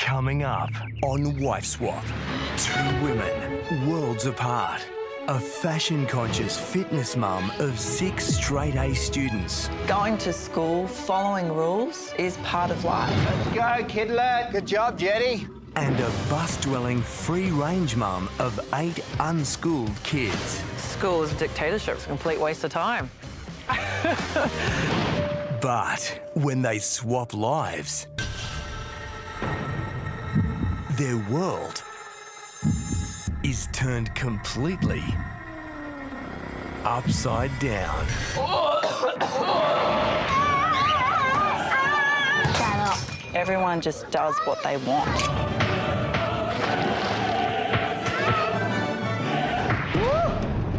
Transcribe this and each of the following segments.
Coming up on Wife Swap, two women, worlds apart. A fashion-conscious fitness mum of 6 straight-A students. Going to school, following rules, is part of life. Let's go, kidlet. Good job, Jetty. And a bus-dwelling, free-range mum of 8 unschooled kids. School is a dictatorship. It's a complete waste of time. But when they swap lives, their world is turned completely upside down. Everyone just does what they want.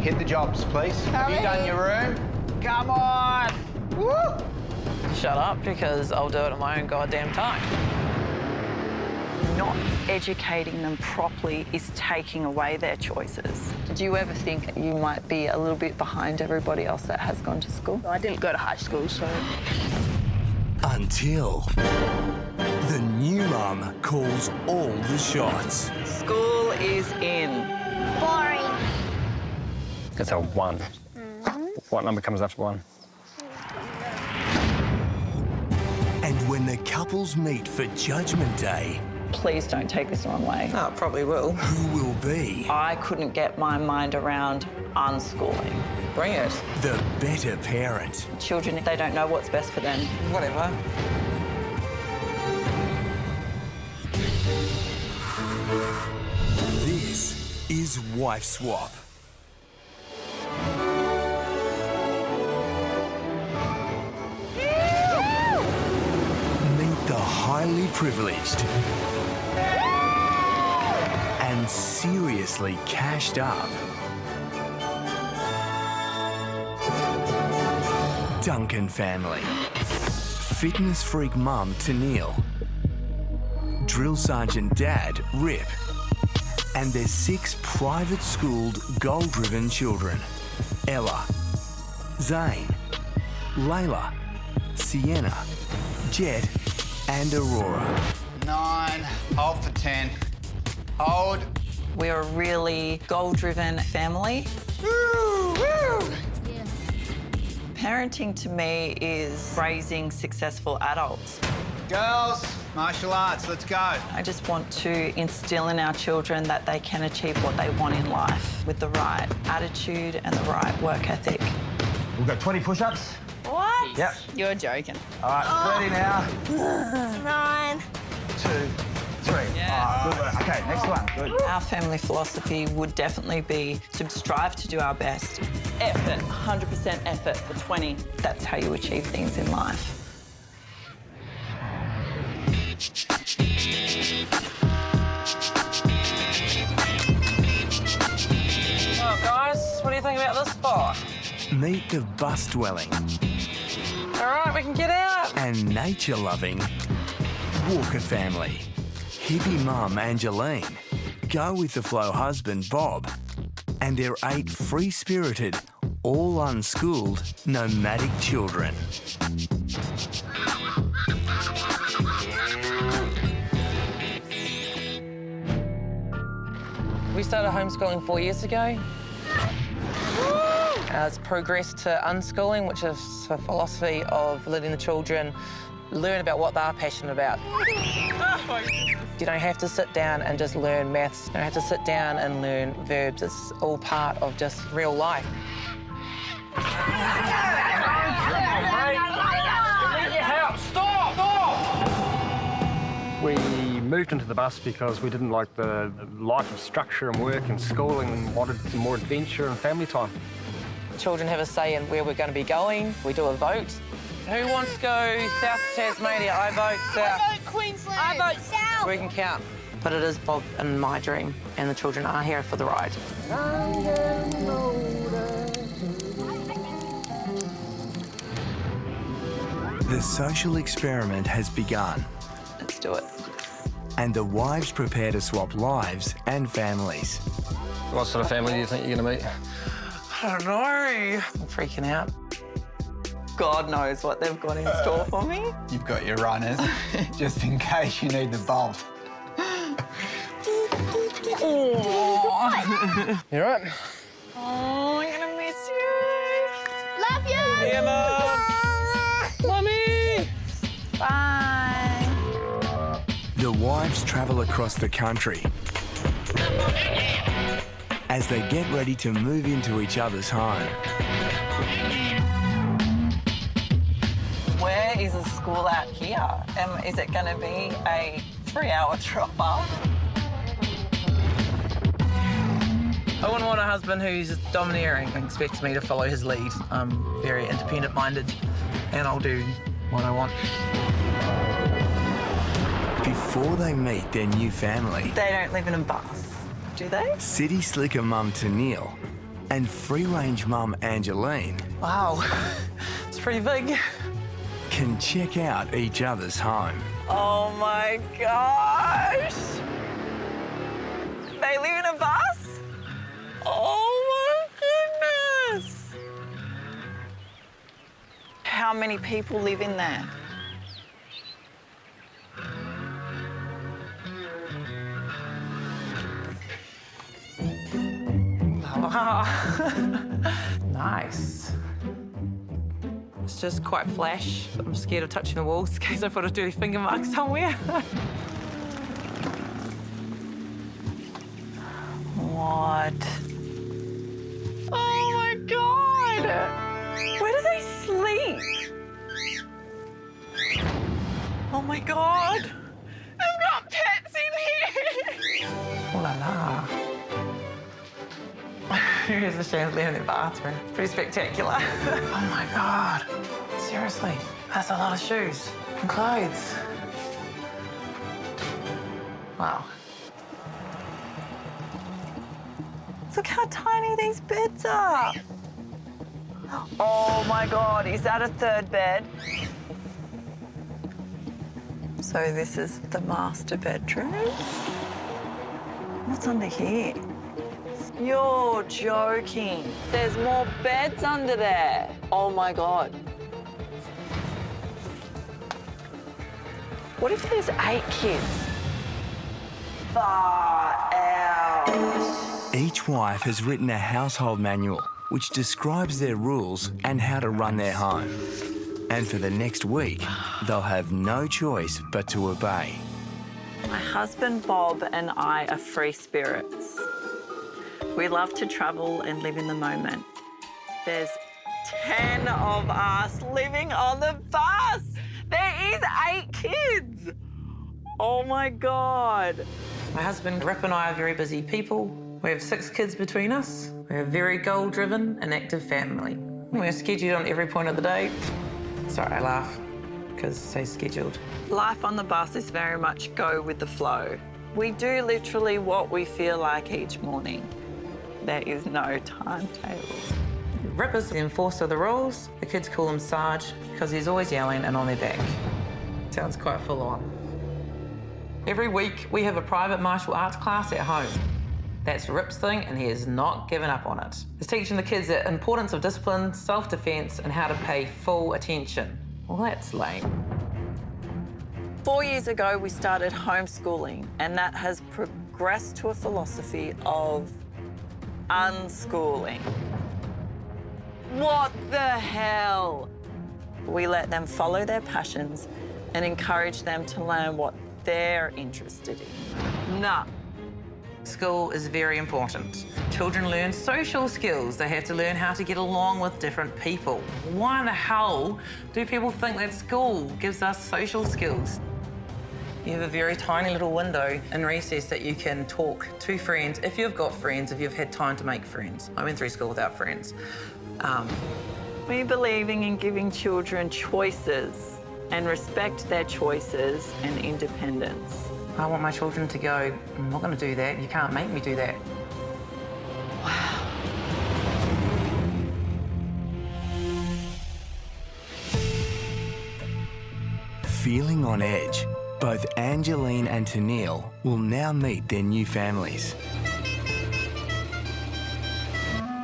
Hit the jobs, please. Have you done your room? Come on. Woo! Shut up, because I'll do it at my own goddamn time. Not educating them properly is taking away their choices. Did you ever think you might be a little bit behind everybody else that has gone to school? I didn't go to high school, so... Until the new mum calls all the shots. School is in. Boring. It's a 1. What number comes after 1? And when the couples meet for Judgment Day, Please don't take this the wrong way. Oh, it probably will. who will be I couldn't get my mind around unschooling. Bring it. the better parent? Children, they don't know what's best for them. Whatever. This is Wife Swap. Meet the highly privileged and seriously cashed up Duncan family. Fitness freak mum Tennille, drill sergeant dad Rip, and their 6 private-schooled, goal-driven children: Ella, Zane, Layla, Sienna, Jet, and Aurora. 9. Hold for 10. Hold. We're a really goal-driven family. Woo! Woo! Parenting to me is raising successful adults. Girls, martial arts, let's go. I just want to instill in our children that they can achieve what they want in life with the right attitude and the right work ethic. We've got 20 push-ups. What? Yep. You're joking. All right, 30 now. 9. 2, 3. Yeah. Good work. Okay, next one. Good. Our family philosophy would definitely be to strive to do our best. Effort, 100% effort for 20. That's how you achieve things in life. Well, guys, what do you think about this spot? Meet the bus-dwelling All right, we can get out. and nature-loving Walker family. Hippie mum Angeline, go-with-the-flow husband Bob, and their 8 free-spirited, all unschooled, nomadic children. We started homeschooling 4 years ago. It's progressed to unschooling, which is a philosophy of letting the children learn about what they're passionate about. You don't have to sit down and just learn maths. You don't have to sit down and learn verbs. It's all part of just real life. We moved into the bus because we didn't like the life of structure and work and schooling and wanted some more adventure and family time. Children have a say in where we're going to be going. We do a vote. Who wants to go south to Tasmania? I vote south. I vote Queensland. I vote South. We can count. But it is Bob and my dream, and the children are here for the ride. The social experiment has begun, Let's do it. and the wives prepare to swap lives and families. What sort of family do you think you're going to meet? I don't know. I'm freaking out. God knows what they've got in store for me. You've got your runners, just in case you need the bolt. Oh. You all right? Oh, I'm gonna miss you. Love you. Yeah, Mum. Mummy! Bye. The wives travel across the country as they get ready to move into each other's home. Where is the school out here? Is it going to be a 3-hour drop-off? I wouldn't want a husband who's domineering and expects me to follow his lead. I'm very independent-minded, and I'll do what I want. Before they meet their new family, They don't live in a bus, do they? city slicker mum Tennille and free-range mum Angeline Wow, it's pretty big. can check out each other's home. Oh my gosh! They live in a bus? Oh my goodness! How many people live in there? Nice. It's just quite flash. I'm scared of touching the walls in case I put a dirty finger mark somewhere. What? Oh my God! Where do they sleep? Oh my God! I've got pets in here! Oh la la. Here's the chandelier in the bathroom. Pretty spectacular. Oh my God. Seriously, that's a lot of shoes and clothes. Wow. Look how tiny these beds are. Oh my God, is that a third bed? So this is the master bedroom? What's under here? You're joking. There's more beds under there. Oh my God. What if there's 8 kids? Far out. Each wife has written a household manual which describes their rules and how to run their home. And for the next week, they'll have no choice but to obey. My husband Bob and I are free spirits. We love to travel and live in the moment. There's 10 of us living on the bus. There is 8 kids. Oh my God. My husband Rip and I are very busy people. We have 6 kids between us. We're a very goal-driven and active family. We're scheduled on every point of the day. Sorry, I laugh because say scheduled. Life on the bus is very much go with the flow. We do literally what we feel like each morning. There is no timetable. Rip is the enforcer of the rules. The kids call him Sarge because he's always yelling and on their back. Sounds quite full on. Every week, we have a private martial arts class at home. That's Rip's thing, and he has not given up on it. It's teaching the kids the importance of discipline, self-defense, and how to pay full attention. Well, that's lame. 4 years ago, we started homeschooling, and that has progressed to a philosophy of unschooling. What the hell? We let them follow their passions and encourage them to learn what they're interested in. Nah. School is very important. Children learn social skills. They have to learn how to get along with different people. Why in the hell do people think that school gives us social skills? You have a very tiny little window in recess that you can talk to friends, if you've got friends, if you've had time to make friends. I went through school without friends. We believing in giving children choices and respect their choices and independence. I want my children to go, I'm not going to do that. You can't make me do that. Feeling on edge, both Angeline and Tennille will now meet their new families.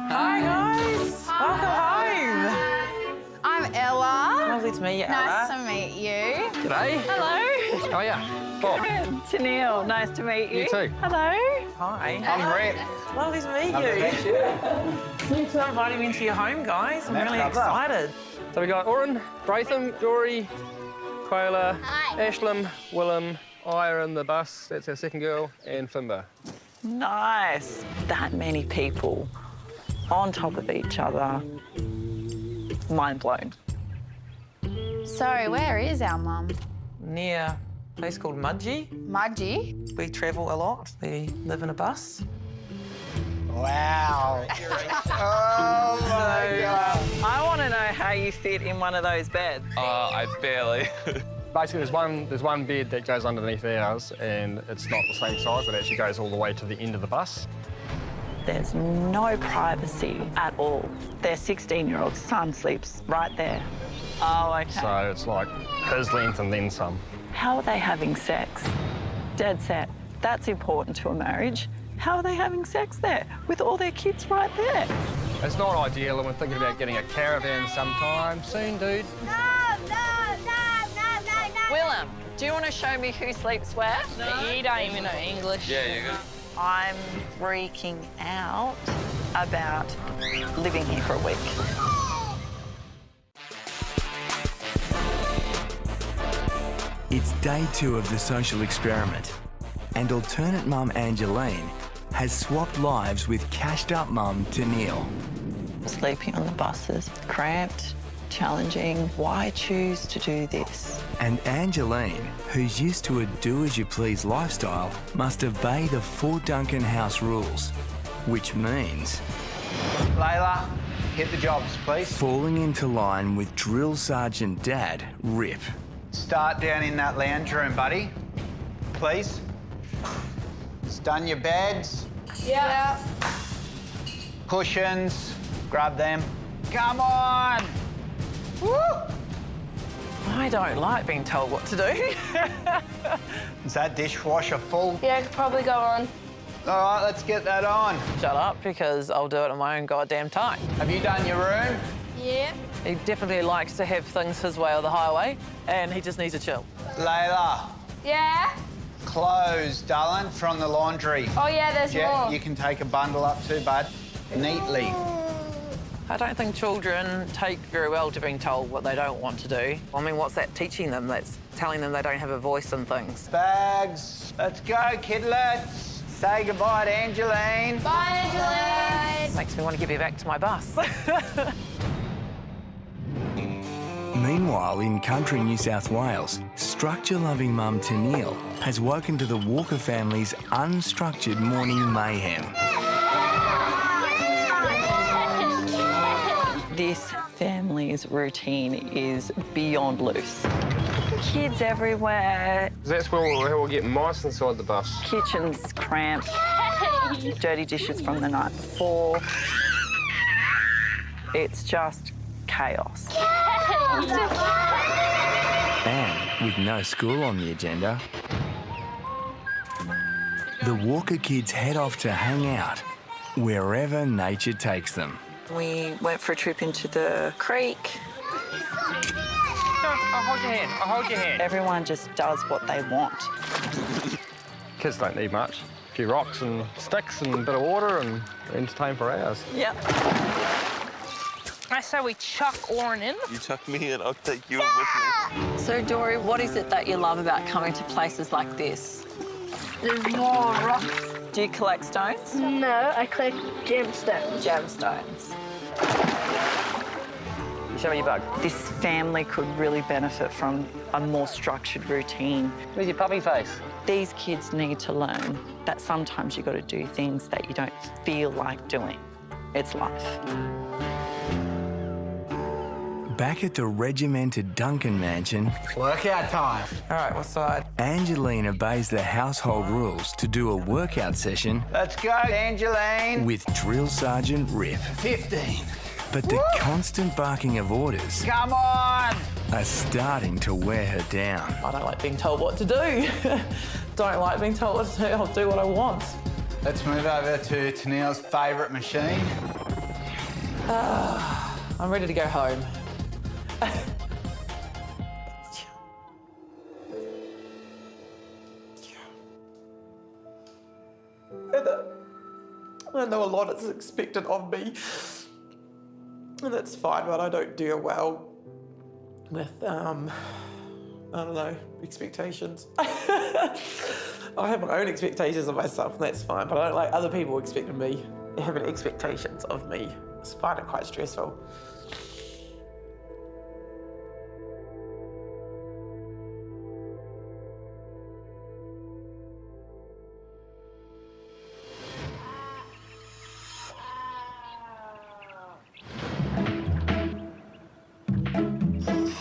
Hi, guys. Welcome home. I'm Ella. Lovely to meet you, Ella. Nice to meet you. G'day. Hello. Oh, yeah. Bob. Tennille, nice to meet you. You too. Hello. Hi. I'm Rip. Lovely to meet Lovely to you. meet you. Thanks for inviting me into your home, guys. I'm really Never. excited. So we got Oren, Bratham, Dory, Quayla, Hi. Ashlam, Willem, Ira in the bus, that's our second girl, and Fimba. Nice. That many people on top of each other. Mind blown. Sorry, where is our mum? Near a place called Mudgee. Mudgee? We travel a lot. We live in a bus. Wow. Oh my God. I want to know how you fit in one of those beds. I barely. Basically, there's one bed that goes underneath ours, and it's not the same size. It actually goes all the way to the end of the bus. There's no privacy at all. Their 16-year-old son sleeps right there. Oh, okay. So it's like his length and then some. How are they having sex? Dead set. That's important to a marriage. How are they having sex there with all their kids right there? It's not ideal, and we're thinking about getting a caravan sometime soon, dude. Willem, do you want to show me who sleeps where? No. You don't even know English. Yeah, you're good. I'm freaking out about living here for a week. It's day 2 of the social experiment, and alternate mum Angeline has swapped lives with cashed-up mum Tennille. Sleeping on the buses, cramped, challenging. Why choose to do this? And Angeline, who's used to a do-as-you-please lifestyle, must obey the Fort Duncan house rules, which means Layla, hit the jobs, please. falling into line with Drill Sergeant Dad, Rip. Start down in that lounge room, buddy. Please. Stun your beds. Yeah. Cushions. Grab them. Come on! Woo! I don't like being told what to do. Is that dishwasher full? Yeah, I could probably go on. All right, let's get that on. Shut up, because I'll do it in my own goddamn time. Have you done your room? Yeah. He definitely likes to have things his way or the highway, and he just needs to chill. Layla, Yeah? clothes, darling, from the laundry. Oh, yeah, there's Yeah, more. you can take a bundle up too, bud. Neatly. I don't think children take very well to being told what they don't want to do. I mean, what's that teaching them? That's telling them they don't have a voice in things. Bags. Let's go, kidlets. Say goodbye to Angeline. Bye, Angeline. Makes me want to give you back to my bus. Meanwhile, in country New South Wales, structure-loving mum Tennille has woken to the Walker family's unstructured morning mayhem. This family's routine is beyond loose. Kids everywhere, That's where we'll get mice inside the bus. kitchen's cramped, dirty dishes from the night before. It's just chaos. And with no school on the agenda, the Walker kids head off to hang out wherever nature takes them. We went for a trip into the creek. I'll hold your hand. I'll hold your hand. Everyone just does what they want. Kids don't need much. A few rocks and sticks and a bit of water, and they're entertained for hours. Yep. I say we chuck Oren in. You chuck me in, I'll take you with me. So, Dory, what is it that you love about coming to places like this? There's more rocks. Do you collect stones? No, I collect gemstones. Gemstones. Show me your bug. This family could really benefit from a more structured routine. Where's your puppy face? These kids need to learn that sometimes you've got to do things that you don't feel like doing. It's life. Back at the regimented Duncan mansion, Workout time. All right, what side? Angeline obeys the household rules to do a workout session Let's go, Angeline. with Drill Sergeant Rip. 15. But the constant barking of orders Come on. are starting to wear her down. I don't like being told what to do. Don't like being told what to do. I'll do what I want. Let's move over to Tennille's favourite machine. I'm ready to go home. I know a lot is expected of me, and that's fine, but I don't deal well with, I don't know, expectations. I have my own expectations of myself, and that's fine, but I don't like other people expecting me, having expectations of me. I find it quite stressful.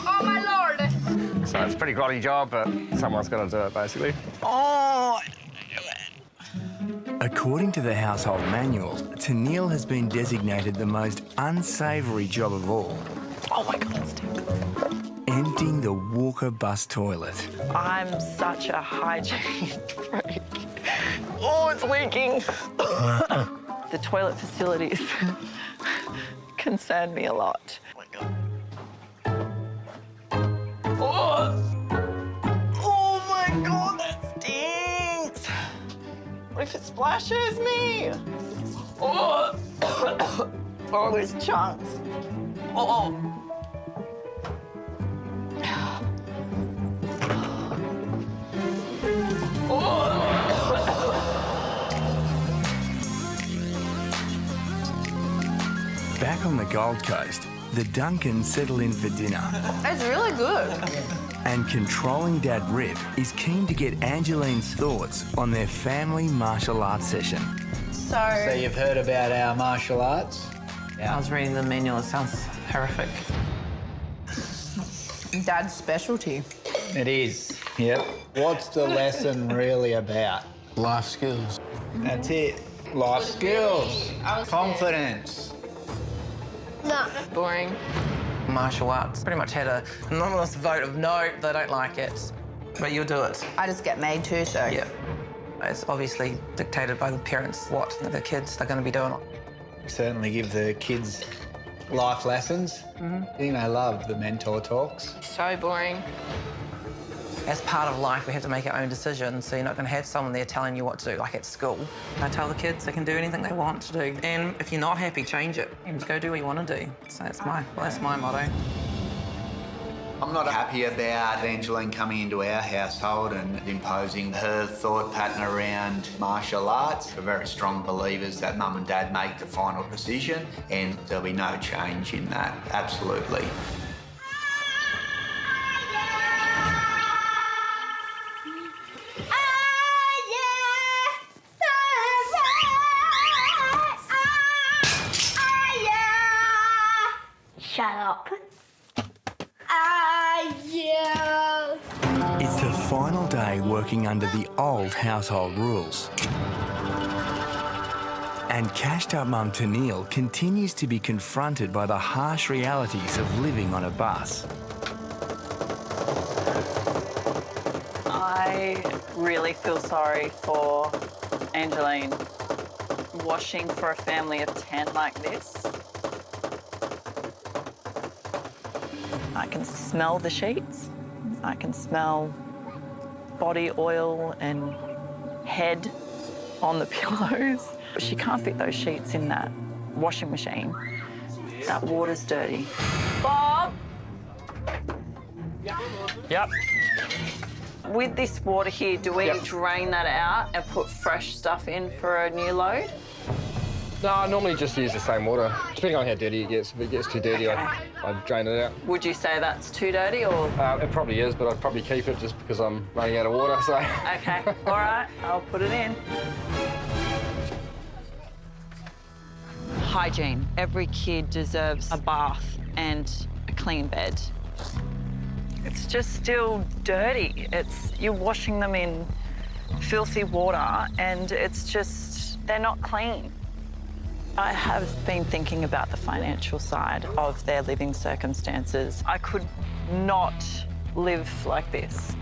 Oh my lord! So it's a pretty grotty job, but someone's got to do it, basically. Oh, According to the household manual, Tennille has been designated the most unsavoury job of all. oh my God, that's terrible. Emptying the Walker bus toilet. I'm such a hygiene freak. Oh, it's leaking. The toilet facilities concern me a lot. Oh my God. Oh my God, that stinks. What if it splashes me? Oh, oh, there's chunks. Oh. Back on the Gold Coast, the Duncans settle in for dinner. It's really good. And controlling Dad Rip is keen to get Angeline's thoughts on their family martial arts session. So you've heard about our martial arts? I was reading the manual, it sounds horrific. Dad's specialty. It is. Yep. What's the lesson really about? Life skills. That's it. Life skills. Confidence. No. Boring. Martial arts pretty much had a anonymous vote of no, they don't like it. But you'll do it. I just get made to, so. Yeah. It's obviously dictated by the parents what the kids are going to be doing. Certainly give the kids life lessons. I think they love the mentor talks. So boring. As part of life, we have to make our own decisions, so you're not going to have someone there telling you what to do, like at school. I tell the kids they can do anything they want to do, and if you're not happy, change it. And just go do what you want to do. So that's my motto. I'm not happy about Angeline coming into our household and imposing her thought pattern around martial arts. We're very strong believers that Mum and Dad make the final decision, and there'll be no change in that, absolutely. Shut up. Yeah. It's the final day working under the old household rules. And cashed-up Mum Tennille continues to be confronted by the harsh realities of living on a bus. I really feel sorry for Angeline. Washing for a family of 10 like this. I can smell the sheets. I can smell body oil and head on the pillows. She can't fit those sheets in that washing machine. That water's dirty. Bob! Yep. With this water here, do we drain that out and put fresh stuff in for a new load? No, I normally just use the same water. Depending on how dirty it gets. If it gets too dirty, I drain it out. Would you say that's too dirty or? It probably is, but I'd probably keep it just because I'm running out of water, so. Okay, all right, I'll put it in. Hygiene. Every kid deserves a bath and a clean bed. It's just still dirty. You're washing them in filthy water and it's just, they're not clean. I have been thinking about the financial side of their living circumstances. I could not live like this.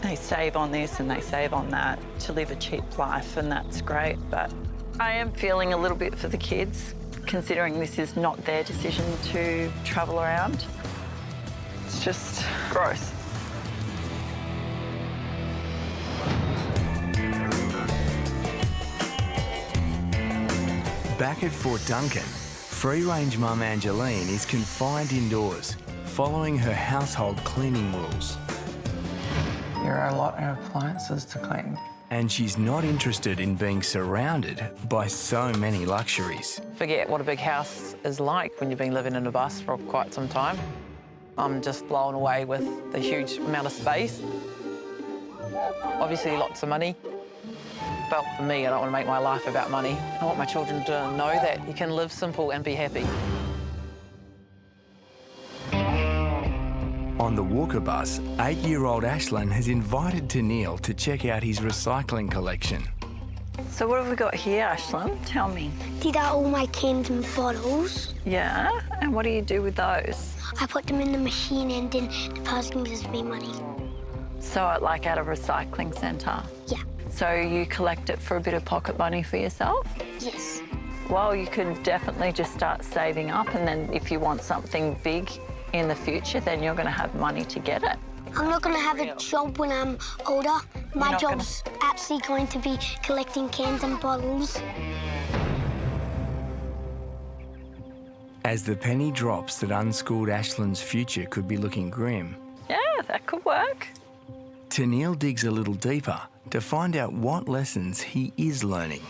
They save on this and they save on that to live a cheap life, and that's great, but I am feeling a little bit for the kids, considering this is not their decision to travel around. It's just gross. Back at Fort Duncan, free-range mum Angeline is confined indoors, following her household cleaning rules. There are a lot of appliances to clean. And she's not interested in being surrounded by so many luxuries. Forget what a big house is like when you've been living in a bus for quite some time. I'm just blown away with the huge amount of space. Obviously, lots of money. But for me, I don't want to make my life about money. I want my children to know that you can live simple and be happy. On the Walker bus, 8-year-old Ashlyn has invited Tennille to check out his recycling collection. So what have we got here, Ashlyn? Tell me. These are all my cans and bottles. Yeah? And what do you do with those? I put them in the machine and then the person gives me money. So like at a recycling centre? Yeah. So you collect it for a bit of pocket money for yourself? Yes. Well, you could definitely just start saving up, and then if you want something big in the future, then you're going to have money to get it. I'm not going to have a job when I'm older. My job's actually going to be collecting cans and bottles. As the penny drops that unschooled Ashlyn's future could be looking grim, Yeah, that could work. Tennille digs a little deeper to find out what lessons he is learning.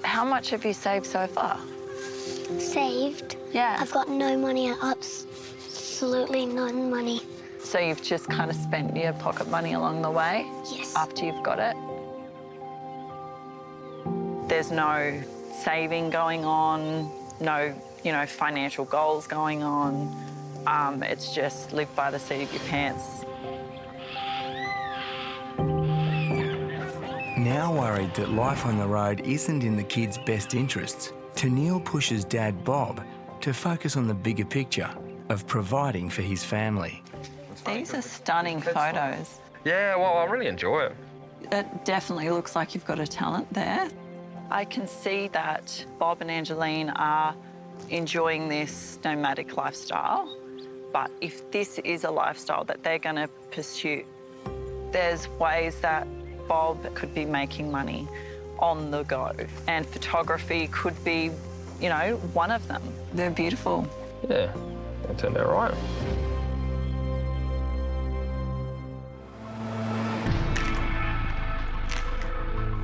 How much have you saved so far? Saved? Yeah. I've got no money, absolutely no money. So you've just kind of spent your pocket money along the way? Yes. After you've got it? There's no saving going on, no, financial goals going on. It's just live by the seat of your pants. Now worried that life on the road isn't in the kids' best interests, Tennille pushes Dad Bob to focus on the bigger picture of providing for his family. These are stunning photos. Yeah, well, I really enjoy it. It definitely looks like you've got a talent there. I can see that Bob and Angeline are enjoying this nomadic lifestyle, but if this is a lifestyle that they're going to pursue, there's ways that Bob could be making money on the go, and photography could be, one of them. They're beautiful. Yeah, it turned out right.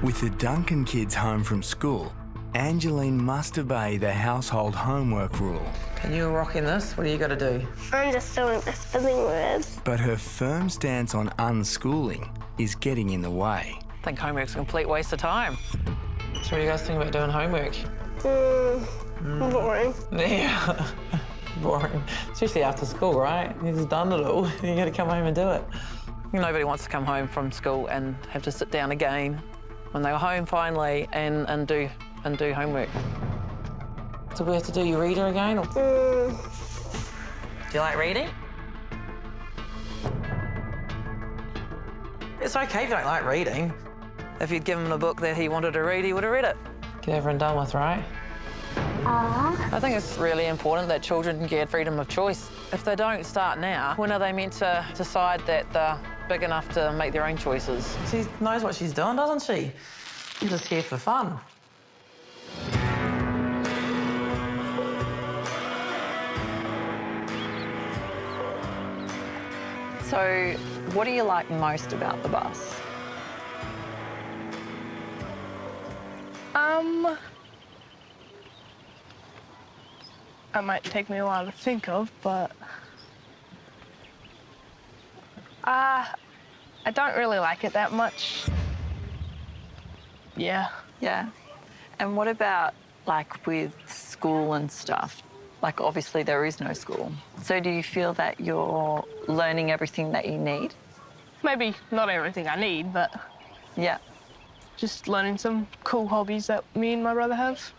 With the Duncan kids home from school, Angeline must obey the household homework rule. Can you rocking this? What do you got to do? I'm just doing the spelling words. But her firm stance on unschooling is getting in the way. I think homework's a complete waste of time. So what do you guys think about doing homework? Boring. Yeah, boring. Especially after school, right? You've just done it all. You got to come home and do it. Nobody wants to come home from school and have to sit down again when they're home finally and do homework. So we have to do your reader again? Or... Do you like reading? It's okay if you don't like reading. If you'd given him a book that he wanted to read, he would have read it. Get over and done with, right? I think it's really important that children get freedom of choice. If they don't start now, when are they meant to decide that they're big enough to make their own choices? She knows what she's doing, doesn't she? She's just here for fun. So, what do you like most about the bus? That might take me a while to think of, but I don't really like it that much. Yeah. Yeah. And what about, with school and stuff? Obviously there is no school. So do you feel that you're learning everything that you need? Maybe not everything I need, but Yeah. just learning some cool hobbies that me and my brother have.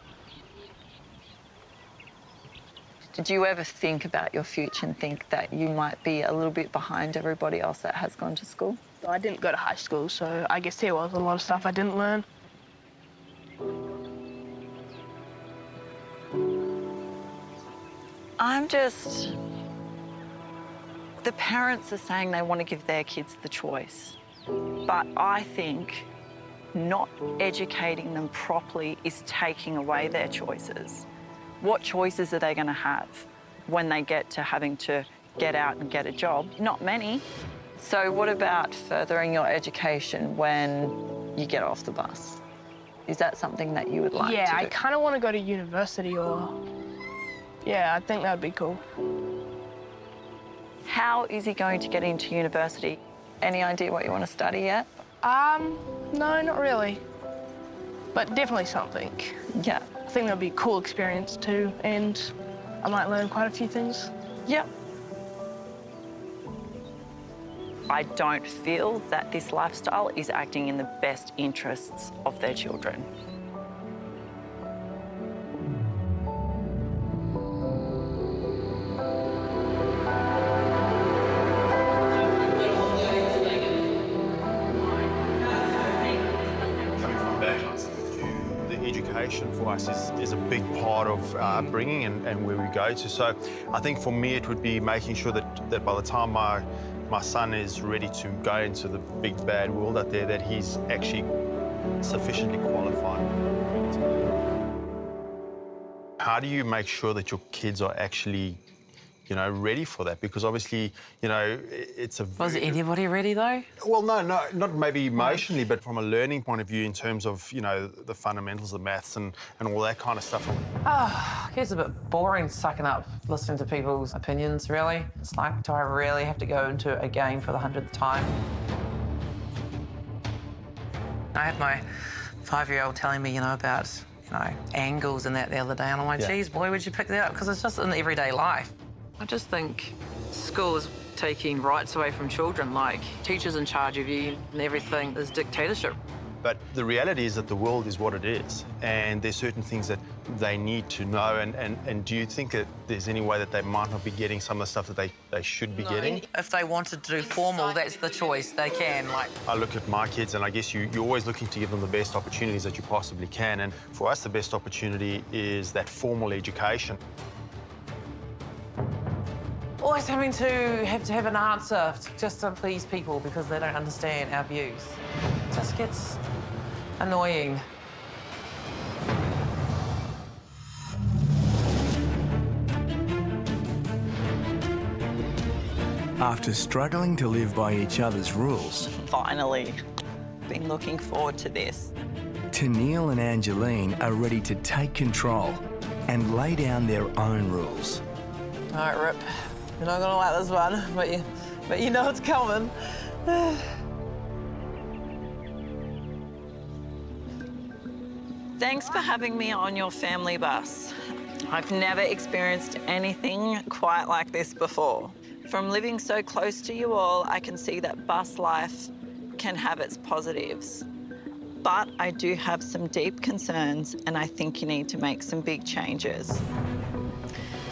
Did you ever think about your future and think that you might be a little bit behind everybody else that has gone to school? I didn't go to high school, so I guess there was a lot of stuff I didn't learn. The parents are saying they want to give their kids the choice. But I think not educating them properly is taking away their choices. What choices are they going to have when they get to having to get out and get a job? Not many. So what about furthering your education when you get off the bus? Is that something that you would like to do? Yeah, I kind of want to go to university or... Yeah, I think that'd be cool. How is he going to get into university? Any idea what you want to study yet? No, not really. But definitely something. Yeah. I think that'd be a cool experience too, and I might learn quite a few things. Yep. I don't feel that this lifestyle is acting in the best interests of their children. Education for us is a big part of upbringing and where we go to. So I think for me it would be making sure that by the time my son is ready to go into the big bad world out there, that he's actually sufficiently qualified. How do you make sure that your kids are actually, you know, ready for that? Because obviously, you know, it's a... Was anybody ready, though? Well, no, not maybe emotionally, but from a learning point of view in terms of, you know, the fundamentals of maths and all that kind of stuff. Oh, it's a bit boring sucking up listening to people's opinions, really. It's like, do I really have to go into a game for the 100th time? I had my 5-year-old telling me, you know, about, you know, angles and that the other day, and I'm like, geez, boy, where'd you pick that up? Because it's just in everyday life. I just think school is taking rights away from children, like teachers in charge of you and everything is dictatorship. But the reality is that the world is what it is, and there's certain things that they need to know. And do you think that there's any way that they might not be getting some of the stuff that they should be getting? If they wanted to do formal, that's the choice. They can, like... I look at my kids, and I guess you're always looking to give them the best opportunities that you possibly can. And for us, the best opportunity is that formal education. Always having to have an answer just to please people because they don't understand our views. It just gets annoying. After struggling to live by each other's rules... Finally. Been looking forward to this. Tennille and Angeline are ready to take control and lay down their own rules. All right, Rip. You're not gonna like this one, but you know it's coming. Thanks for having me on your family bus. I've never experienced anything quite like this before. From living so close to you all, I can see that bus life can have its positives. But I do have some deep concerns, and I think you need to make some big changes.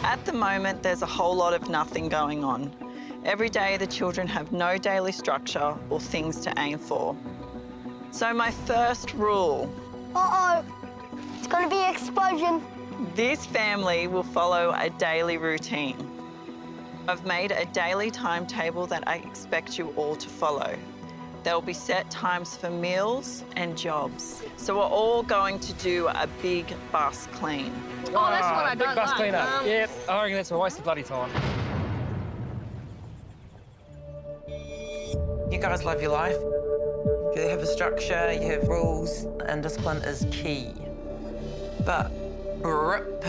At the moment, there's a whole lot of nothing going on. Every day, the children have no daily structure or things to aim for. So my first rule... Uh-oh, it's gonna be an explosion. This family will follow a daily routine. I've made a daily timetable that I expect you all to follow. There will be set times for meals and jobs. So we're all going to do a big bus clean. Oh, that's what I don't big bus like. cleanup. Yeah, I reckon that's a waste of bloody time. You guys love your life. You have a structure, you have rules, and discipline is key. But Rip,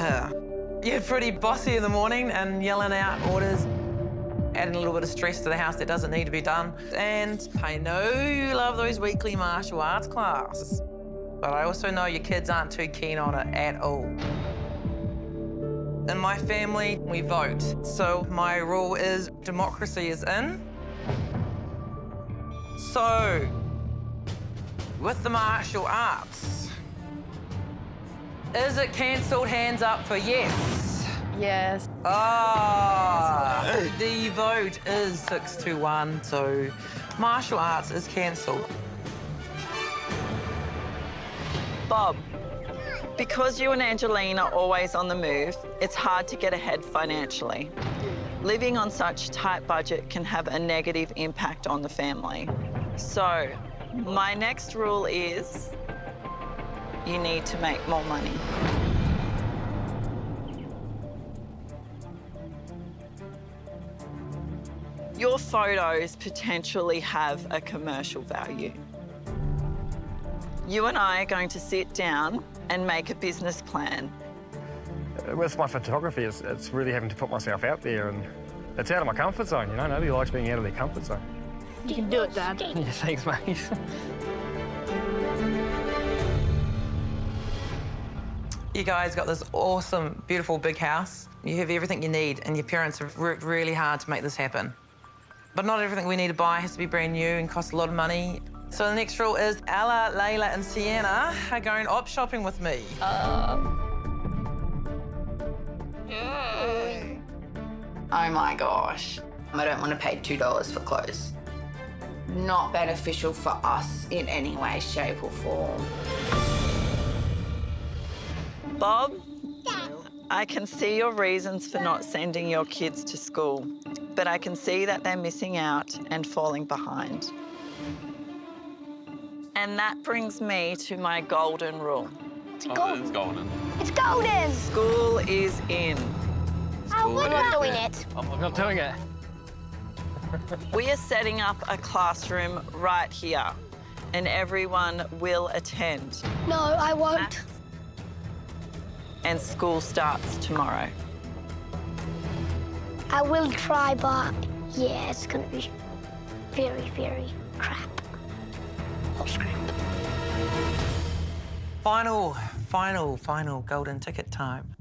you're pretty bossy in the morning and yelling out orders, adding a little bit of stress to the house that doesn't need to be done. And I know you love those weekly martial arts classes, but I also know your kids aren't too keen on it at all. In my family, we vote. So my rule is democracy is in. So, with the martial arts, is it cancelled? Hands up for yes. Yes. Ah, the vote is 6-1, so martial arts is cancelled. Bob, because you and Angeline are always on the move, it's hard to get ahead financially. Living on such a tight budget can have a negative impact on the family. So, My next rule is you need to make more money. Your photos potentially have a commercial value. You and I are going to sit down and make a business plan. With my photography, it's really having to put myself out there, and it's out of my comfort zone, you know? Nobody likes being out of their comfort zone. You can do it, Dad. Yeah, thanks, mate. You guys got this awesome, beautiful big house. You have everything you need, and your parents have worked really hard to make this happen. But not everything we need to buy has to be brand new and cost a lot of money. So the next rule is Ella, Layla and Sienna are going op shopping with me. Oh my gosh. I don't want to pay $2 for clothes. Not beneficial for us in any way, shape or form. Bob, I can see your reasons for not sending your kids to school, but I can see that they're missing out and falling behind. And that brings me to my golden rule. It's golden. It's golden! School is in. We're not doing it. I'm not doing it. We are setting up a classroom right here, and everyone will attend. No, I won't. And school starts tomorrow. I will try, but yeah, it's gonna be very, very crap. Oh, scrap. Final golden ticket time.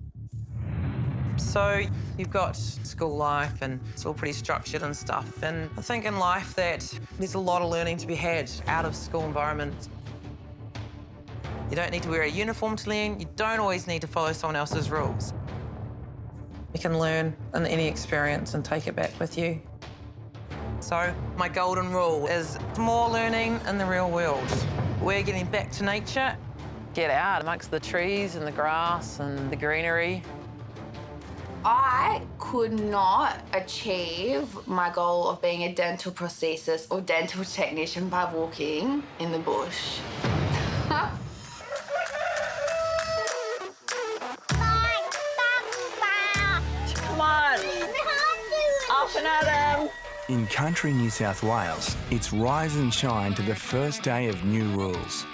So you've got school life and it's all pretty structured and stuff. And I think in life that there's a lot of learning to be had out of school environment. You don't need to wear a uniform to learn. You don't always need to follow someone else's rules. You can learn in any experience and take it back with you. So my golden rule is more learning in the real world. We're getting back to nature. Get out amongst the trees and the grass and the greenery. I could not achieve my goal of being a dental prosthesis or dental technician by walking in the bush. Come on, up and at 'em. In country New South Wales, it's rise and shine to the first day of new rules.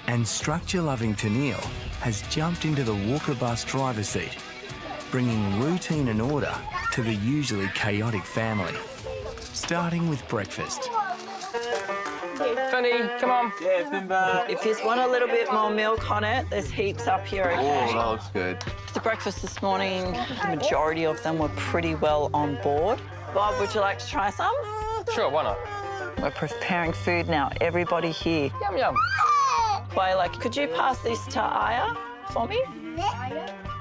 And structure-loving Tennille has jumped into the Walker bus driver's seat, bringing routine and order to the usually chaotic family. Starting with breakfast. Finny, come on. Yeah, Finbar. If you just want a little bit more milk on it, there's heaps up here, okay? Oh, that looks good. The breakfast this morning, the majority of them were pretty well on board. Bob, would you like to try some? Sure, why not? We're preparing food now. Everybody here. Yum, yum. Layla, could you pass this to Aya for me?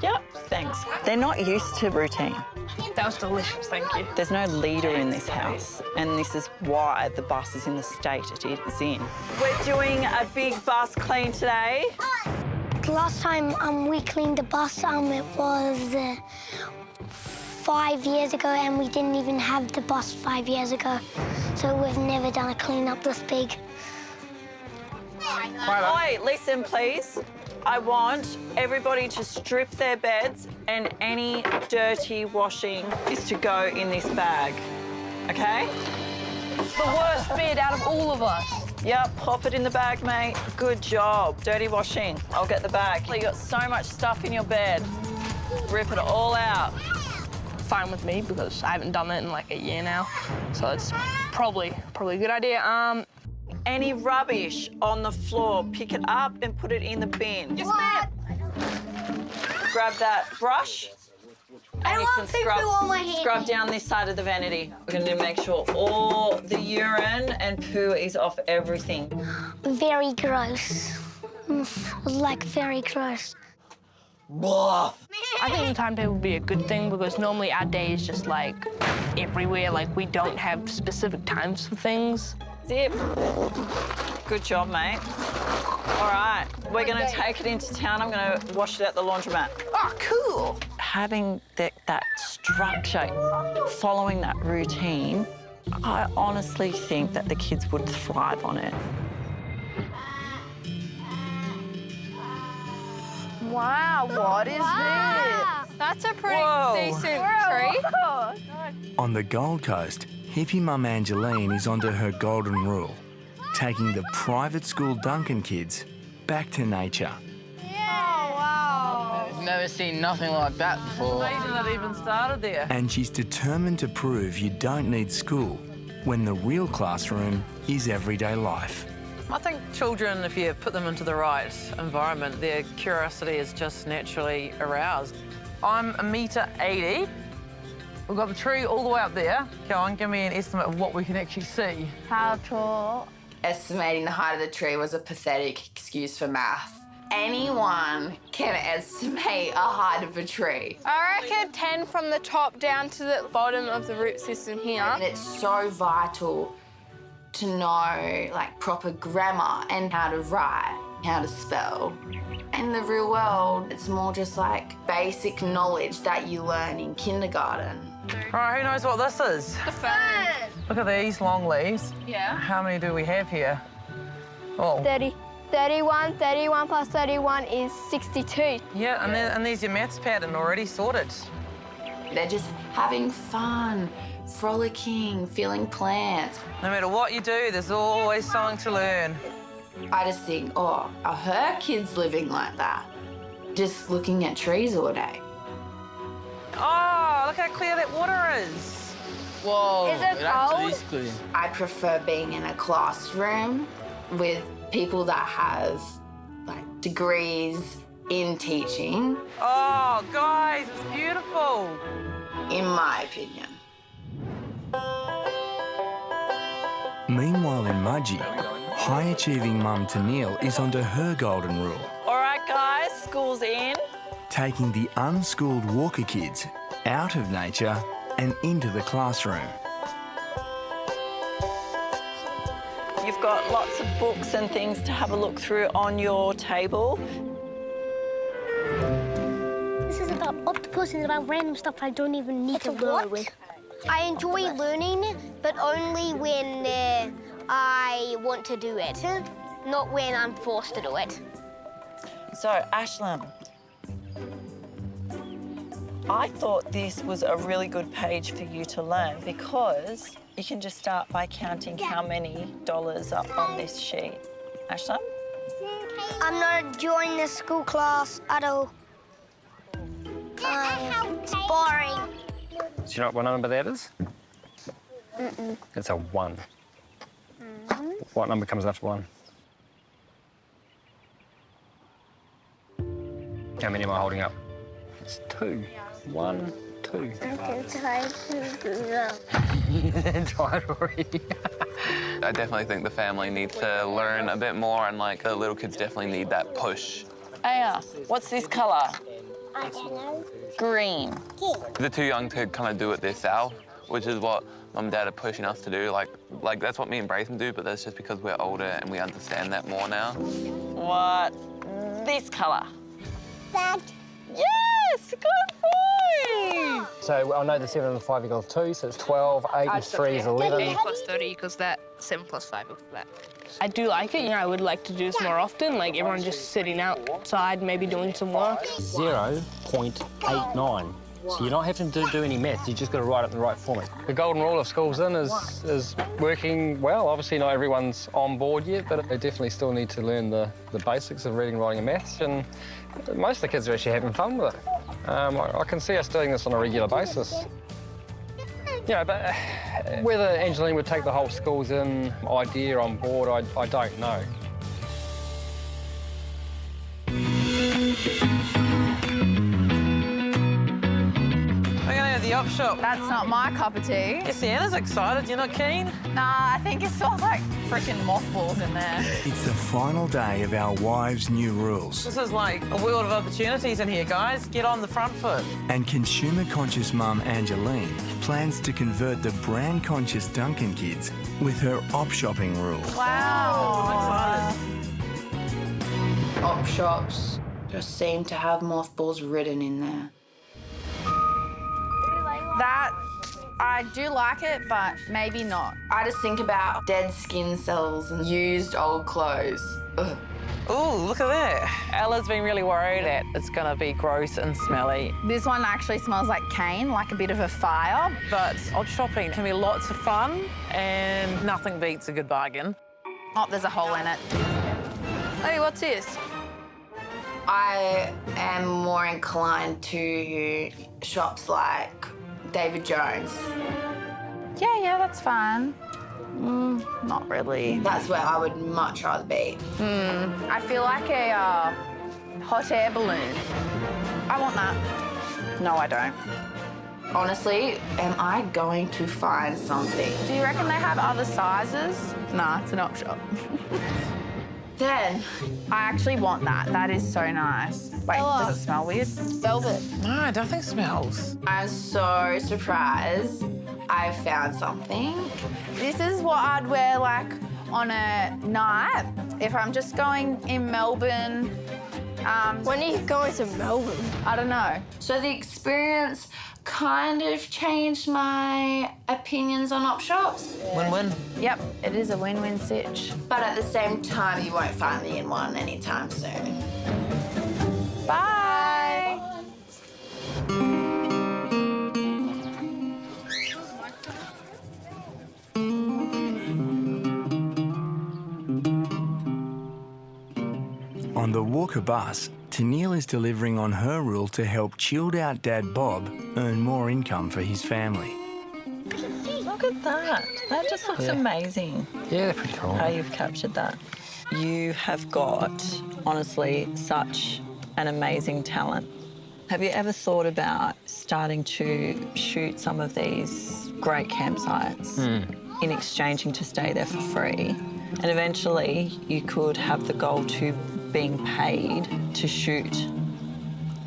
Yep, thanks. They're not used to routine. That was delicious, thank you. There's no leader in this house, and this is why the bus is in the state it is in. We're doing a big bus clean today. The last time we cleaned the bus, it was 5 years ago, and we didn't even have the bus 5 years ago. So we've never done a clean-up this big. Oi, listen, please. I want everybody to strip their beds, and any dirty washing is to go in this bag, okay? The worst bed out of all of us. Yep, pop it in the bag, mate. Good job. Dirty washing. I'll get the bag. You got so much stuff in your bed. Rip it all out. Fine with me because I haven't done that in like a year now. So it's probably a good idea. Any rubbish on the floor, pick it up and put it in the bin. Yes, ma'am. Grab that brush. I don't want poo-poo on my hands. Scrub down this side of the vanity. We're going to make sure all the urine and poo is off everything. Very gross. Like, very gross. Blah. I think the timetable would be a good thing because normally our day is just like everywhere. Like we don't have specific times for things. Zip. Good job, mate. All right, we're going to take it into town. I'm going to wash it at the laundromat. Oh, cool. Having that structure, following that routine, I honestly think that the kids would thrive on it. Wow, what is this? That's a pretty Whoa. decent tree. On the Gold Coast, hippie mum Angeline is onto her golden rule, taking the private school Duncan kids back to nature. I've never seen nothing like that before. Amazing that even started there. And she's determined to prove you don't need school when the real classroom is everyday life. I think children, if you put them into the right environment, their curiosity is just naturally aroused. I'm 1.80 m. We've got the tree all the way up there. Go on, give me an estimate of what we can actually see. How tall? Estimating the height of the tree was a pathetic excuse for math. Anyone can estimate a height of a tree. I reckon 10 from the top down to the bottom of the root system here. And it's so vital to know, like, proper grammar and how to write, how to spell. In the real world, it's more just like basic knowledge that you learn in kindergarten. All right, who knows what this is? The fern. Look at these long leaves. Yeah. How many do we have here? Oh. 30. 31 plus 31 is 62. Yeah, and there's your maths pattern already sorted. They're just having fun, frolicking, feeling plants. No matter what you do, there's always something to learn. I just think, oh, are her kids living like that? Just looking at trees all day. Oh, look how clear that water is. Whoa, Is it actually cold? is clear. I prefer being in a classroom with people that have, like, degrees in teaching, Oh, guys, it's beautiful. in my opinion. Meanwhile in Mudgee, high-achieving mum Tennille is onto her golden rule, All right, guys, school's in. taking the unschooled Walker kids out of nature and into the classroom. You've got lots of books and things to have a look through on your table. This is about octopus and about random stuff I don't even need to learn with. I enjoy learning, but only when I want to do it, not when I'm forced to do it. So, Ashlyn, I thought this was a really good page for you to learn because you can just start by counting how many dollars are on this sheet. Ashlyn? I'm not joining the school class at all. It's boring. Do you know what number that is? It's a 1. What number comes after 1? How many am I holding up? It's 2. 1, 2. I'm tired to do that. Tired already. I definitely think the family need to learn a bit more, and like the little kids definitely need that push. Aya, what's this colour? I don't know. Green. They're too young to kind of do it themselves, which is what Mum and Dad are pushing us to do. Like that's what me and Brayson do, but that's just because we're older and we understand that more now. What? This colour. Dad. Yes, good boy. So I know the 7 and the 5 equals 2, so it's 12, 8 and 3 is 11. 80 plus 30 equals that. 7 plus 5 equals that. I do like it. You know, I would like to do this more often, like everyone just sitting outside, maybe doing some work. 0.89. So you're not having to do any maths, you just got to write it in the right format. The golden rule of Schools In is working well. Obviously not everyone's on board yet, but they definitely still need to learn the basics of reading, writing and maths, and most of the kids are actually having fun with it. I can see us doing this on a regular basis. You know, but whether Angeline would take the whole Schools In idea on board, I don't know. We're gonna have the op shop. That's not my cup of tea. Yes, Anna's excited. You're not keen? Nah, I think it smells like freaking mothballs in there. It's the final day of our wives' new rules, This is like a world of opportunities in here, guys. Get on the front foot. and consumer-conscious mum Angeline plans to convert the brand-conscious Duncan kids with her op shopping rules. Wow. Op shops just seem to have mothballs written in there. That, I do like it, but maybe not. I just think about dead skin cells and used old clothes. Ugh. Ooh, look at that. Ella's been really worried that it's going to be gross and smelly. This one actually smells like cane, like a bit of a fire. But op shopping can be lots of fun and nothing beats a good bargain. Oh, there's a hole in it. Hey, what's this? I am more inclined to shops like David Jones. Yeah, that's fine. Not really. That's where I would much rather be. I feel like a hot air balloon. I want that. No, I don't. Honestly, am I going to find something? Do you reckon they have other sizes? Nah, it's an op shop. Then, I actually want that. That is so nice. Wait, does it smell weird? Velvet. No, I don't think it smells. I'm so surprised I found something. This is what I'd wear, like, on a night if I'm just going in Melbourne. When are you going to Melbourne? I don't know. So the experience kind of changed my opinions on op shops. Win-win. Yep, it is a win-win sitch. But at the same time, you won't find me in one anytime soon. Bye. On the Walker bus, Tennille is delivering on her rule to help chilled-out Dad Bob earn more income for his family. Look at that. That just looks amazing. Yeah, they're pretty cool. How you've captured that. You have got, honestly, such an amazing talent. Have you ever thought about starting to shoot some of these great campsites in exchanging to stay there for free? And eventually you could have the goal to being paid to shoot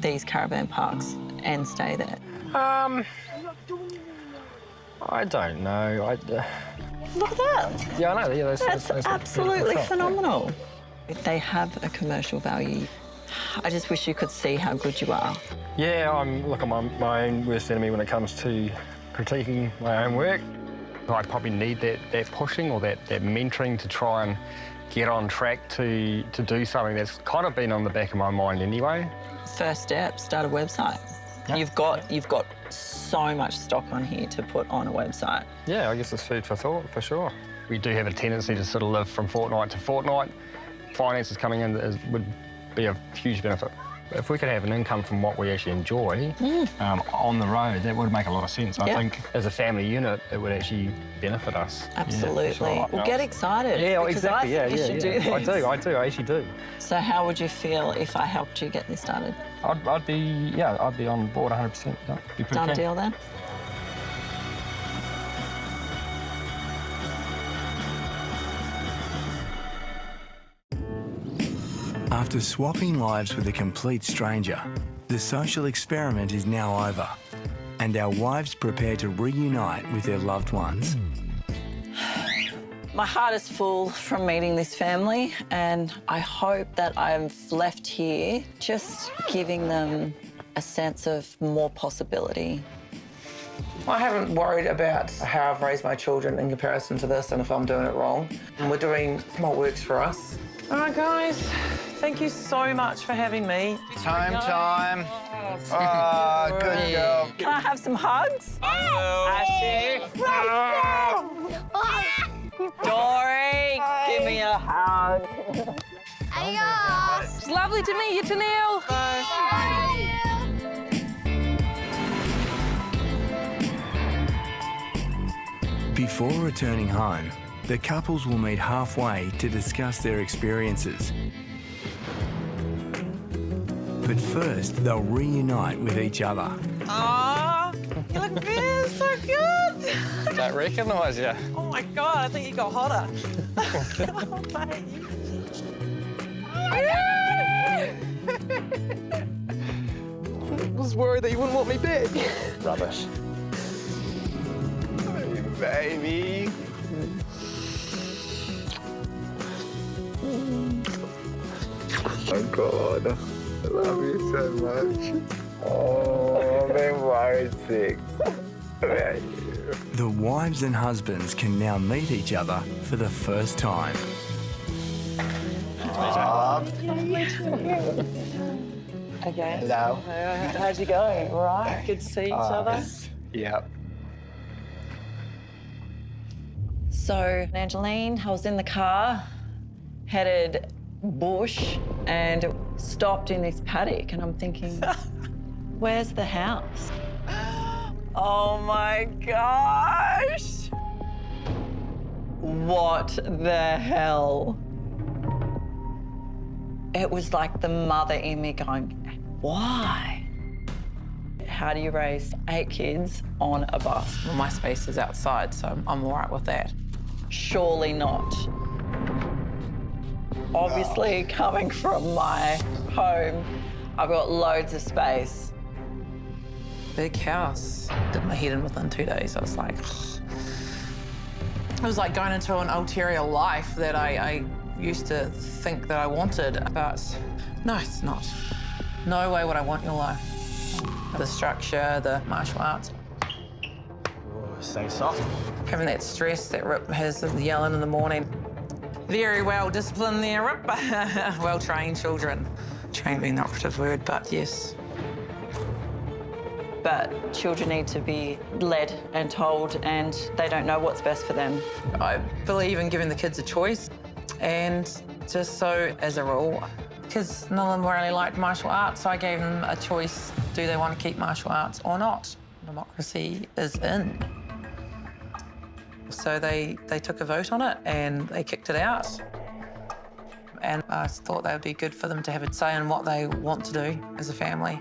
these caravan parks and stay there. I don't know. Look at that. Yeah, I know. Yeah, That's that's absolutely phenomenal. They have a commercial value. I just wish you could see how good you are. Yeah, I'm my own worst enemy when it comes to critiquing my own work. I probably need that pushing or that mentoring to try and get on track to do something that's kind of been on the back of my mind anyway. First step, start a website. Yep. You've got so much stock on here to put on a website. Yeah, I guess it's food for thought, for sure. We do have a tendency to sort of live from fortnight to fortnight. Finances coming in would be a huge benefit. If we could have an income from what we actually enjoy on the road, that would make a lot of sense. I think as a family unit, it would actually benefit us. Absolutely. Yeah, sure. Well, get excited. Yeah, exactly. I think you should do this. I do. I actually do. So how would you feel if I helped you get this started? I'd be on board 100%. Yeah, be pretty Done keen. deal then? After swapping lives with a complete stranger, the social experiment is now over, and our wives prepare to reunite with their loved ones. My heart is full from meeting this family, and I hope that I've left here just giving them a sense of more possibility. I haven't worried about how I've raised my children in comparison to this and if I'm doing it wrong. And we're doing what works for us. All right, guys. Thank you so much for having me. Time. Oh, good job. Can I have some hugs? Dory, give me a hug. It's lovely to meet you, Tennille. Before returning home, the couples will meet halfway to discuss their experiences. But first, they'll reunite with each other. Oh, you look good, so good. Don't recognise you. Oh my God, I think you got hotter. Oh, mate. I was worried that you wouldn't want me back. Rubbish. Hey, baby. Oh, God. I love you so much. Oh, I'm worried sick about you. The wives and husbands can now meet each other for the first time. Okay. Hello. How's it going? All right. Good to see each other. Yeah. So, Angeline, I was in the car, headed bush, and stopped in this paddock, and I'm thinking, where's the house? Oh my gosh! What the hell? It was like the mother in me going, why? How do you raise 8 kids on a bus? Well, my space is outside, so I'm all right with that. Surely not. Obviously, coming from my home, I've got loads of space. Big house. Did my head in within 2 days. I was like, it was like going into an ulterior life that I used to think that I wanted, but no, it's not. No way would I want your life. The structure, the martial arts. Stay soft. Having that stress that Rip has of yelling in the morning. Very well disciplined there, Rip. Well-trained children. Trained being the operative word, but yes. But children need to be led and told, and they don't know what's best for them. I believe in giving the kids a choice, and just so as a rule, kids, none of them really liked martial arts, so I gave them a choice. Do they want to keep martial arts or not? Democracy is in. So they took a vote on it and they kicked it out. And I thought that would be good for them to have a say in what they want to do as a family.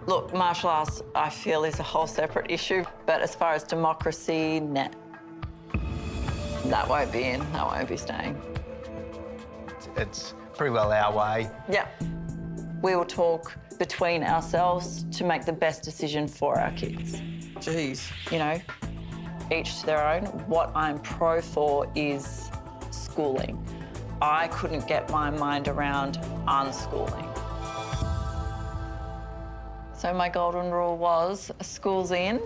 Look, martial arts, I feel, is a whole separate issue. But as far as democracy, nah. That won't be in, that won't be staying. It's pretty well our way. Yeah. We will talk between ourselves to make the best decision for our kids. Jeez. You know, each to their own. What I'm pro for is schooling. I couldn't get my mind around unschooling. So my golden rule was, school's in.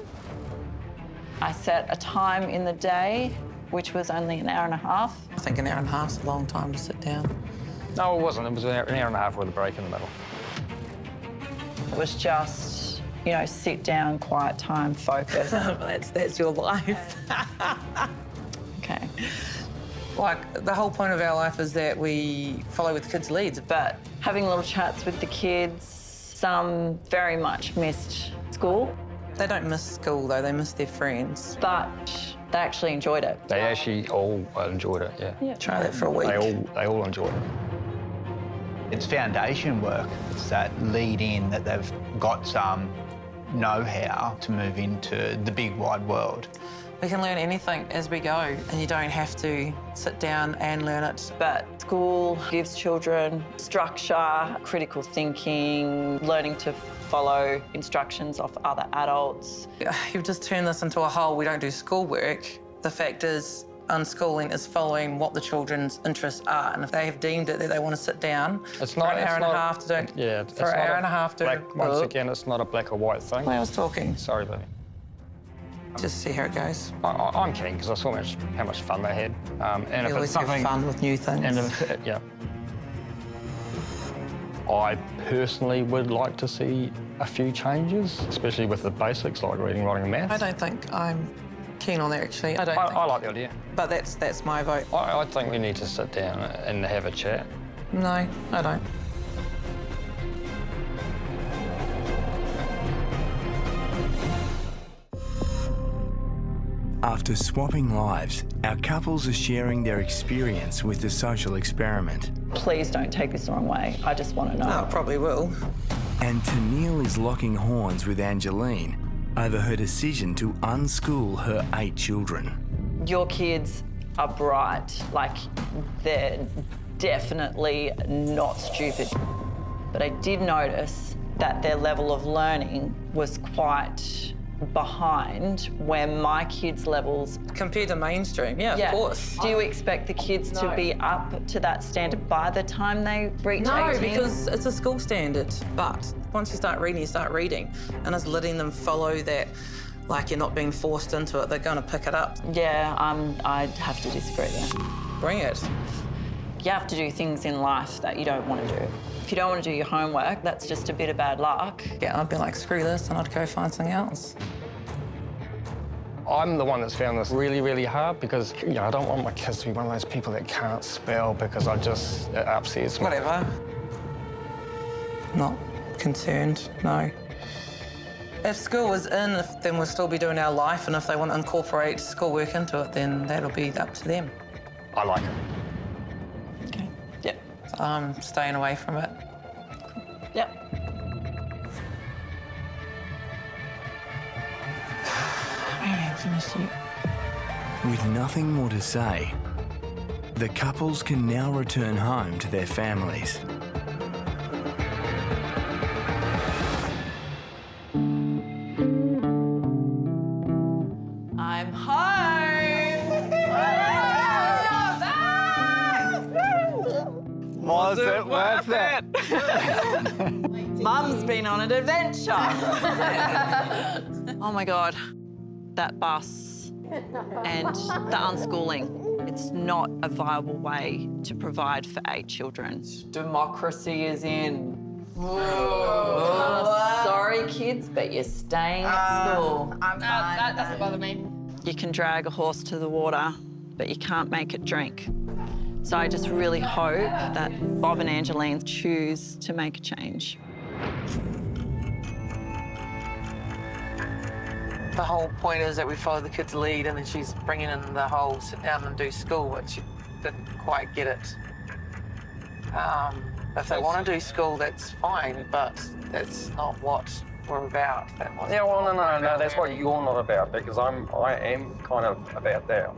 I set a time in the day, which was only an hour and a half. I think an hour and a half's a long time to sit down. No, it wasn't. It was an hour and a half with a break in the middle. It was just, you know, sit down, quiet time, focus. That's your life. Okay. Like, the whole point of our life is that we follow with the kids' leads. But having little chats with the kids, some very much missed school. They don't miss school, though. They miss their friends. But they actually enjoyed it. They actually all enjoyed it, yeah. Try that for a week. They all enjoyed it. It's foundation work. It's that lead in that they've got some know-how to move into the big wide world. We can learn anything as we go, and you don't have to sit down and learn it. But school gives children structure, critical thinking, learning to follow instructions of other adults. You've just turned this into a whole, we don't do schoolwork. The fact is, unschooling is following what the children's interests are, and if they have deemed it that they want to sit down It's for not an hour and a half to do, Yeah, it's for an not hour and a half to. Once again, it's not a black or white thing. I was talking. Sorry, baby. Just see how it goes. I'm keen because I saw how much fun they had. And You if it's always have something, fun with new things. and yeah. I personally would like to see a few changes, especially with the basics like reading, writing, and maths. I don't think I'm keen on that, actually. I like the idea. But that's my vote. I think we need to sit down and have a chat. No, I don't. After swapping lives, our couples are sharing their experience with the social experiment. Please don't take this the wrong way. I just want to know. No, I probably will. And Tennille is locking horns with Angeline over her decision to unschool her 8 children. Your kids are bright. Like, they're definitely not stupid. But I did notice that their level of learning was quite behind where my kids' levels... Compared to mainstream, yeah, of course. Do you expect the kids to be up to that standard by the time they reach 18? No, because it's a school standard. But once you start reading, and it's letting them follow that, like you're not being forced into it, they're going to pick it up. Yeah, I'd have to disagree there. Bring it. You have to do things in life that you don't want to do. If you don't want to do your homework, that's just a bit of bad luck. Yeah, I'd be like, screw this, and I'd go find something else. I'm the one that's found this really, really hard because, you know, I don't want my kids to be one of those people that can't spell because it upsets me. Whatever. Not concerned, no. If school was in, then we'll still be doing our life, and if they want to incorporate schoolwork into it, then that'll be up to them. I like it. Okay. Yep. So I'm staying away from it. Yep. With nothing more to say, the couples can now return home to their families. I'm home! Was it worth it? Mum's been on an adventure. Oh my God, that bus and the unschooling. It's not a viable way to provide for 8 children. Democracy is in. Oh, sorry, kids, but you're staying at school. I'm fine. That doesn't bother me. You can drag a horse to the water, but you can't make it drink. So I just really hope that Bob and Angeline choose to make a change. The whole point is that we follow the kids' lead, and then she's bringing in the whole sit down and do school, which she didn't quite get it. If they want to do school, that's fine, but that's not what we're about. Yeah, well, no, that's what you're not about, because I am kind of about that.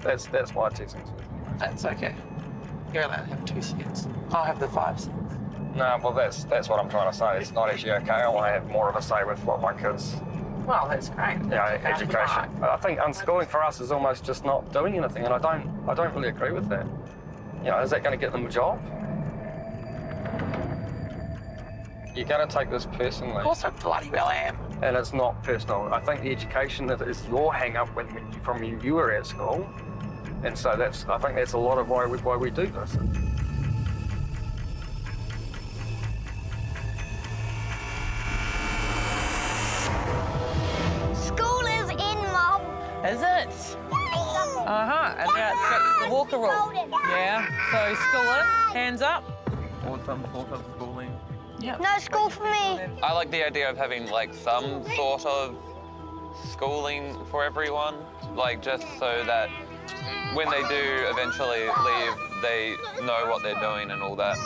That's my teaching. That's okay. You're allowed to have 2 cents. I'll have the 5 cents. No, well, that's what I'm trying to say. It's not actually okay. I want to have more of a say with what my kids. Well, that's great. Yeah, education. I think unschooling for us is almost just not doing anything, and I don't really agree with that. You know, is that going to get them a job? You're going to take this personally. Of course I bloody well am. And it's not personal. I think the education is your hang-up from when you were at school, and so I think that's a lot of why we do this. School is in, Mum. Is it? And now it's got the walker rule. Yeah. So school in, hands up. Full-time schooling. Yeah. No school for me. I like the idea of having like some sort of schooling for everyone, like just so that when they do eventually leave, they know what they're doing and all that.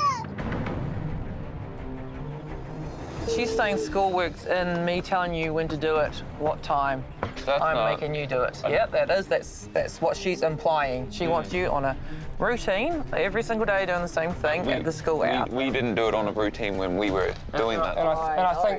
She's saying schoolwork's in me telling you when to do it, what time. I'm making you do it. Yeah, that's what she's implying. She wants you on a routine every single day doing the same thing at the school out. We didn't do it on a routine when we were doing that. And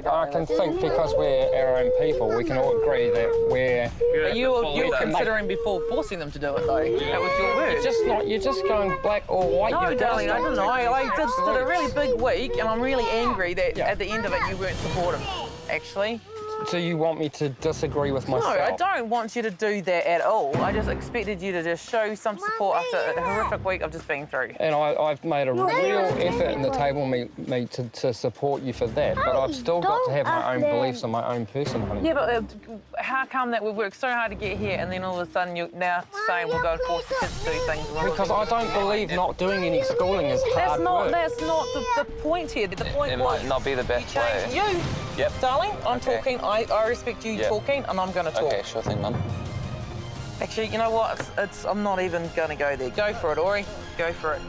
I can think because we're our own people, we can all agree that we're. But you were considering before forcing them to do it, though. That was your word. You're just going black or white. No, darling, I don't know. I did a really big week, and I'm really angry that at the end of it you weren't supportive, actually. So you want me to disagree with myself? No, I don't want you to do that at all. I just expected you to just show some support after a horrific week of just being through. And I've made a real effort in the table meet to support you for that, but I've still got to have my own beliefs and my own person, honey. Yeah, but how come that we've worked so hard to get here, and then all of a sudden you're now saying we'll go and force the kids to do things? Because I don't believe not doing any schooling is hard work. That's not the point here. The point It was might not be the best way. you. Yep. Darling, I'm talking. I respect you talking, and I'm going to talk. Okay, sure thing, Mum. Actually, you know what? I'm not even going to go there. Go for it, Ori. Go for it.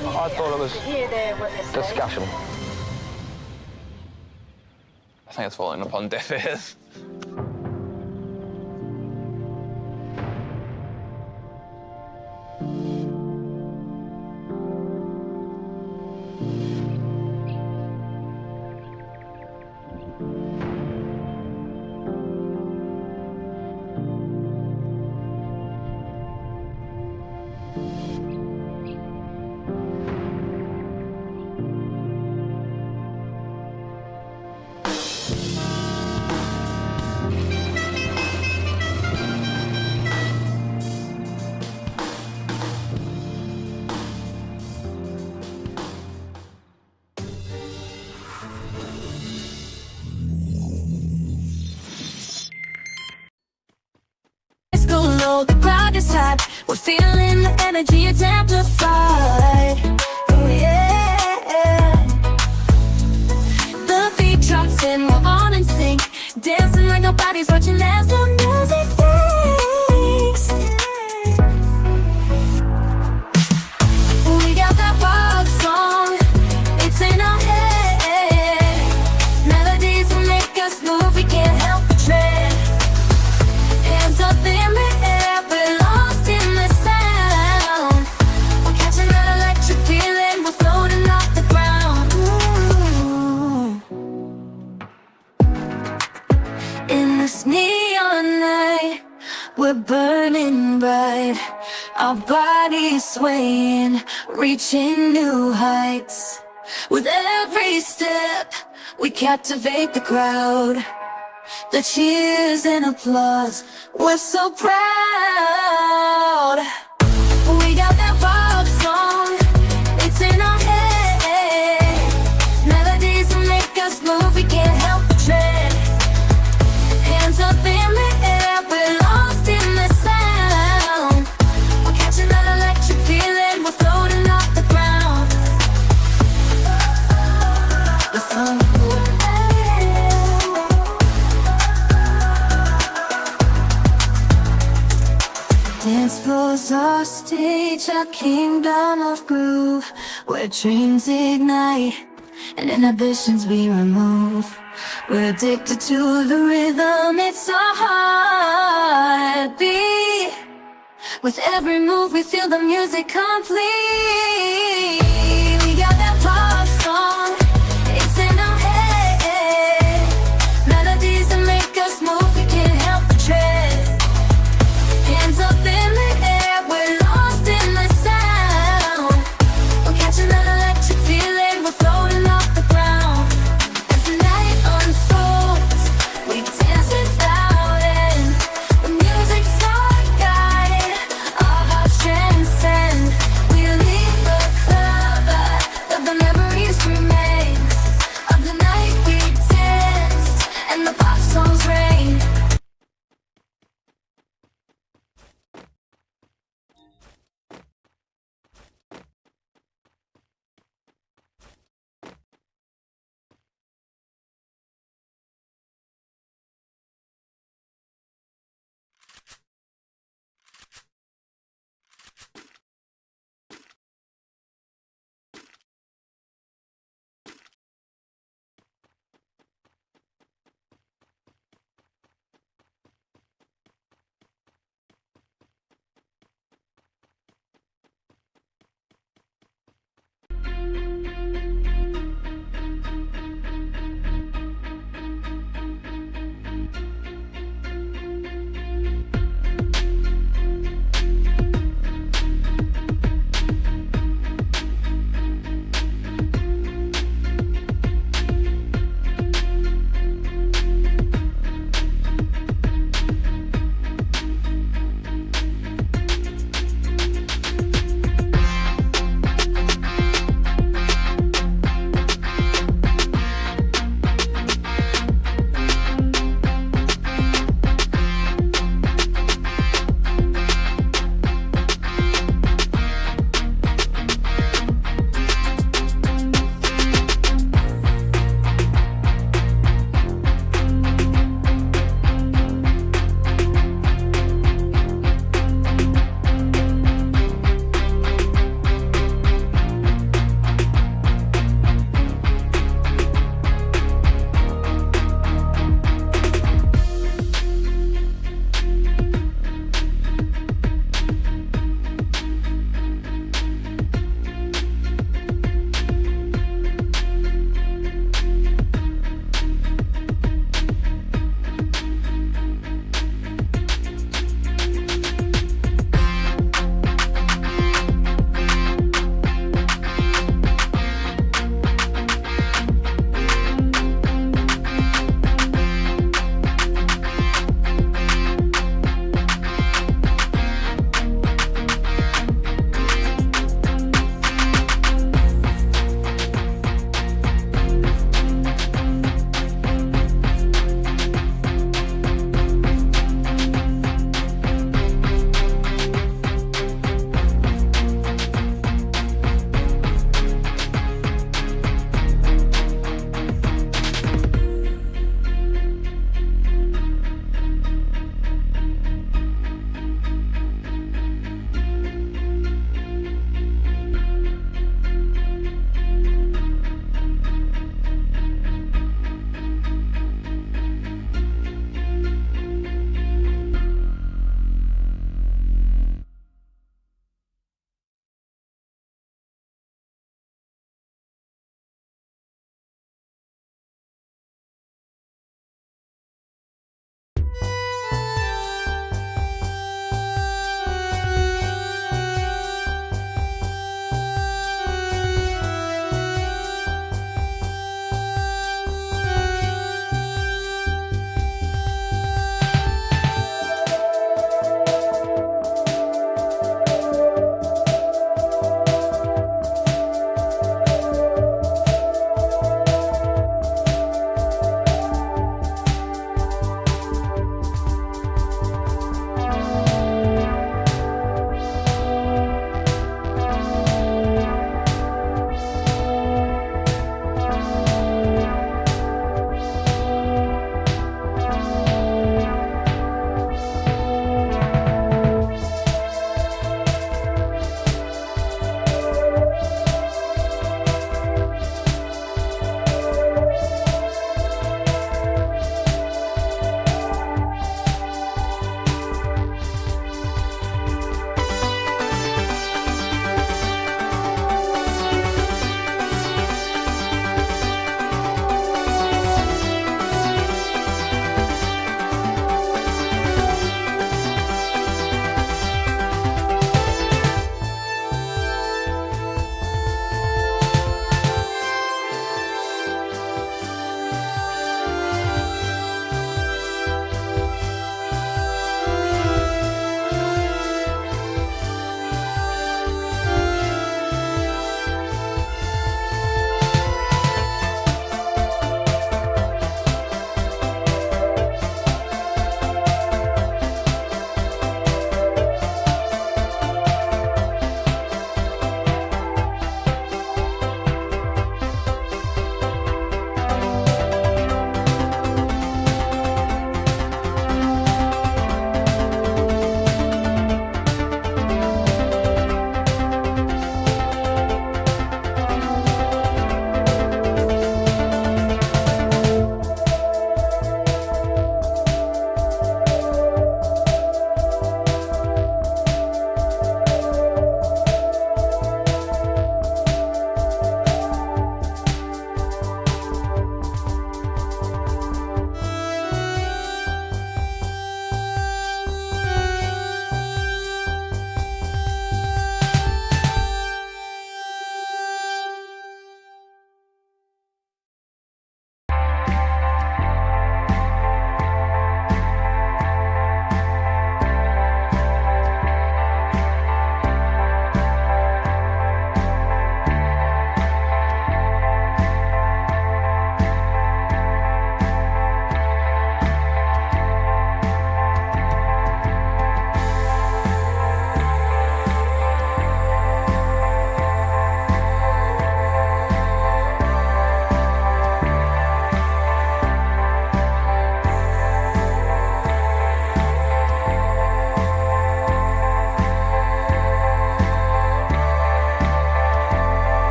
I thought it was discussion. I think it's falling upon deaf ears. this hype. We're feeling the energy, it's amplified. Oh yeah. The beat drops in, we're on in sync, dancing like nobody's watching as the music breaks. We got that pop song, it's in our head. Melodies will make us move, we can't help but tread. Hands up in the air, we're lost in the sound. We're catching that electric feeling, we're floating off the ground. Ooh. In this neon night, we're burning bright. Our bodies swaying, reaching new heights. With every step, we captivate the crowd. The cheers and applause, we're so proud. We got that pop song, it's in our head. Melodies will make us move, we can't help but tread. Hands up in the air, we're lost in the sound. We're catching that electric feeling, we're floating off the ground. The fun. Dance floors our stage, a kingdom of groove, where dreams ignite and inhibitions we remove. We're addicted to the rhythm, it's our heartbeat. With every move we feel the music complete.